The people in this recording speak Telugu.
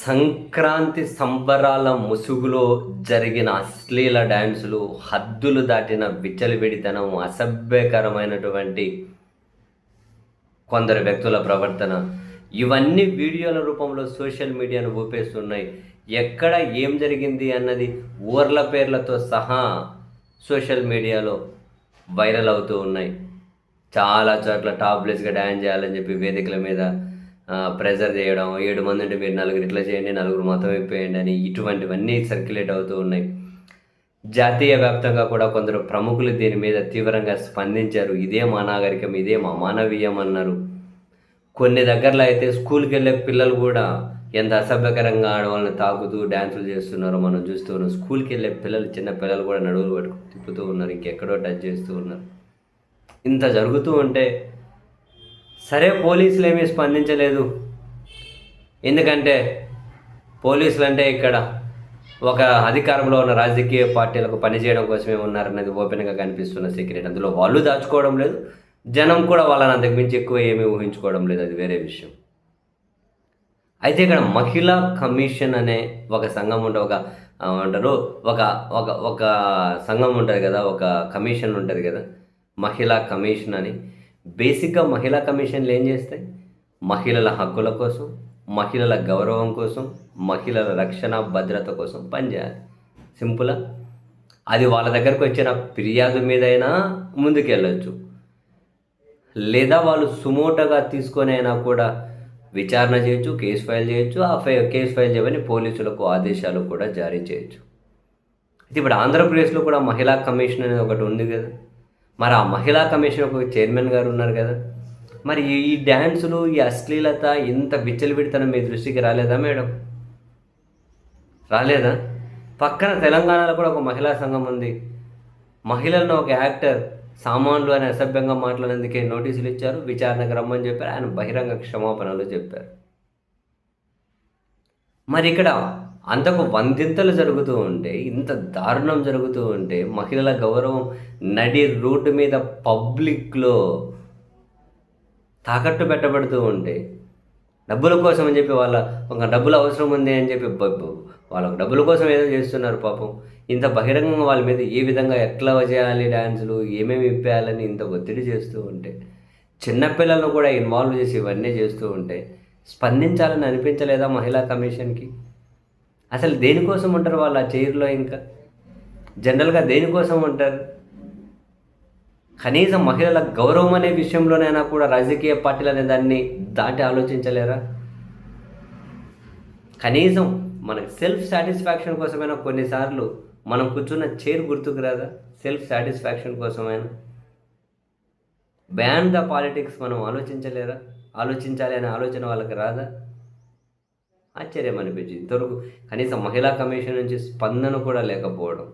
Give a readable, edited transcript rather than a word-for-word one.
సంక్రాంతి సంబరాల ముసుగులో జరిగిన అశ్లీల డ్యాన్సులు, హద్దులు దాటిన విచ్చలవిడితనం, అసభ్యకరమైనటువంటి కొందరు వ్యక్తుల ప్రవర్తన, ఇవన్నీ వీడియోల రూపంలో సోషల్ మీడియాను ఊపేస్తున్నాయి. ఎక్కడ ఏం జరిగింది అన్నది ఊర్ల పేర్లతో సహా సోషల్ మీడియాలో వైరల్ అవుతూ ఉన్నాయి. చాలా చోట్ల టాప్లెస్గా డ్యాన్స్ చేయాలని చెప్పి వేదికల మీద ప్రెజర్ చేయడం, 7 మంది ఉంటే మీరు నలుగురు ఇట్లా చేయండి, నలుగురు మొత్తం అయిపోయండి అని ఇటువంటివన్నీ సర్క్యులేట్ అవుతూ ఉన్నాయి. జాతీయ వ్యాప్తంగా కూడా కొందరు ప్రముఖులు దీని మీద తీవ్రంగా స్పందించారు. ఇదే మా నాగరికం, ఇదే మా మానవీయం అన్నారు. కొన్ని దగ్గరలో అయితే స్కూల్కి వెళ్ళే పిల్లలు కూడా ఎంత అసభ్యకరంగా ఆడవాళ్ళని తాకుతూ డ్యాన్సులు చేస్తున్నారో మనం చూస్తూ ఉన్నాం. స్కూల్కి వెళ్ళే పిల్లలు, చిన్న పిల్లలు కూడా నడువులు పట్టుకు తిప్పుతూ ఉన్నారు, ఇంకెక్కడో టచ్ చేస్తూ ఉన్నారు. ఇంత జరుగుతూ ఉంటే సరే, పోలీసులు ఏమీ స్పందించలేదు. ఎందుకంటే పోలీసులు అంటే ఇక్కడ ఒక అధికారంలో ఉన్న రాజకీయ పార్టీలకు పనిచేయడం కోసమే ఉన్నారన్నది ఓపెన్గా కనిపిస్తున్న సీక్రెట్. అందులో వాళ్ళు దాచుకోవడం లేదు, జనం కూడా వాళ్ళని అంతకుమించి ఎక్కువ ఏమీ ఊహించుకోవడం లేదు, అది వేరే విషయం. అయితే ఇక్కడ మహిళా కమిషన్ అనే ఒక సంఘం ఒక అంటారు ఒక ఒక ఒక సంఘం ఉంటుంది కదా, ఒక కమిషన్ ఉంటుంది కదా, మహిళా కమిషన్ అని. బేసిక్గా మహిళా కమిషన్లు ఏం చేస్తాయి? మహిళల హక్కుల కోసం, మహిళల గౌరవం కోసం, మహిళల రక్షణ భద్రత కోసం పనిచేయాలి. సింపుల్గా అది వాళ్ళ దగ్గరకు వచ్చిన ఫిర్యాదు మీదైనా ముందుకెళ్ళచ్చు, లేదా వాళ్ళు సుమోటోగా తీసుకొని అయినా కూడా విచారణ చేయొచ్చు, కేసు ఫైల్ చేయొచ్చు. ఆ కేసు ఫైల్ చేయమని పోలీసులకు ఆదేశాలు కూడా జారీ చేయొచ్చు. అయితే ఇప్పుడు ఆంధ్రప్రదేశ్లో కూడా మహిళా కమిషన్ అనేది ఒకటి ఉంది కదా. మరి ఆ మహిళా కమిషన్ ఒక చైర్మన్ గారు ఉన్నారు కదా. మరి ఈ డ్యాన్సులు, ఈ అశ్లీలత, ఇంత విచ్చలవిడితనం మీ దృష్టికి రాలేదా మేడం? రాలేదా? పక్కన తెలంగాణలో కూడా ఒక మహిళా సంఘం ఉంది. మహిళలను ఒక యాక్టర్ సామాన్లు అని అసభ్యంగా మాట్లాడేందుకే నోటీసులు ఇచ్చారు, విచారణకు రమ్మని చెప్పారు, ఆయన బహిరంగ క్షమాపణలు చెప్పారు. మరి ఇక్కడ అంతకు వందింతలు జరుగుతూ ఉంటే, ఇంత దారుణం జరుగుతూ ఉంటే, మహిళల గౌరవం నడి రోడ్డు మీద పబ్లిక్లో తాకట్టు పెట్టబడుతూ ఉంటే, డబ్బుల కోసం అని చెప్పి ఒక డబ్బులు అవసరం ఉంది అని చెప్పి వాళ్ళకు డబ్బుల కోసం ఏదో చేస్తున్నారు పాపం. ఇంత బహిరంగంగా వాళ్ళ మీద ఏ విధంగా ఎట్లా చేయాలి డ్యాన్సులు, ఏమేమి ఇప్పేయాలని ఇంత ఒత్తిడి చేస్తూ ఉంటే, చిన్నపిల్లలను కూడా ఇన్వాల్వ్ చేసి ఇవన్నీ చేస్తూ ఉంటే స్పందించాలని అనిపించలేదా మహిళా కమిషన్కి? అసలు దేనికోసం ఉంటారు వాళ్ళు ఆ చైర్లో? ఇంకా జనరల్గా దేనికోసం ఉంటారు? కనీసం మహిళల గౌరవం అనే విషయంలోనైనా కూడా రాజకీయ పార్టీలు అనే దాన్ని దాటి ఆలోచించలేరా? కనీసం మనకు సెల్ఫ్ సాటిస్ఫాక్షన్ కోసమైనా కొన్నిసార్లు మనం కూర్చున్న చైర్ గుర్తుకు రాదా? సెల్ఫ్ సాటిస్ఫాక్షన్ కోసమైనా బ్యాన్ ద పాలిటిక్స్ మనం ఆలోచించలేరా? ఆలోచించాలి అనే ఆలోచన వాళ్ళకి రాదా? ఆశ్చర్యం అనిపించింది. ఇంతవరకు కనీసం మహిళా కమిషన్ నుంచి స్పందన కూడా లేకపోవడం.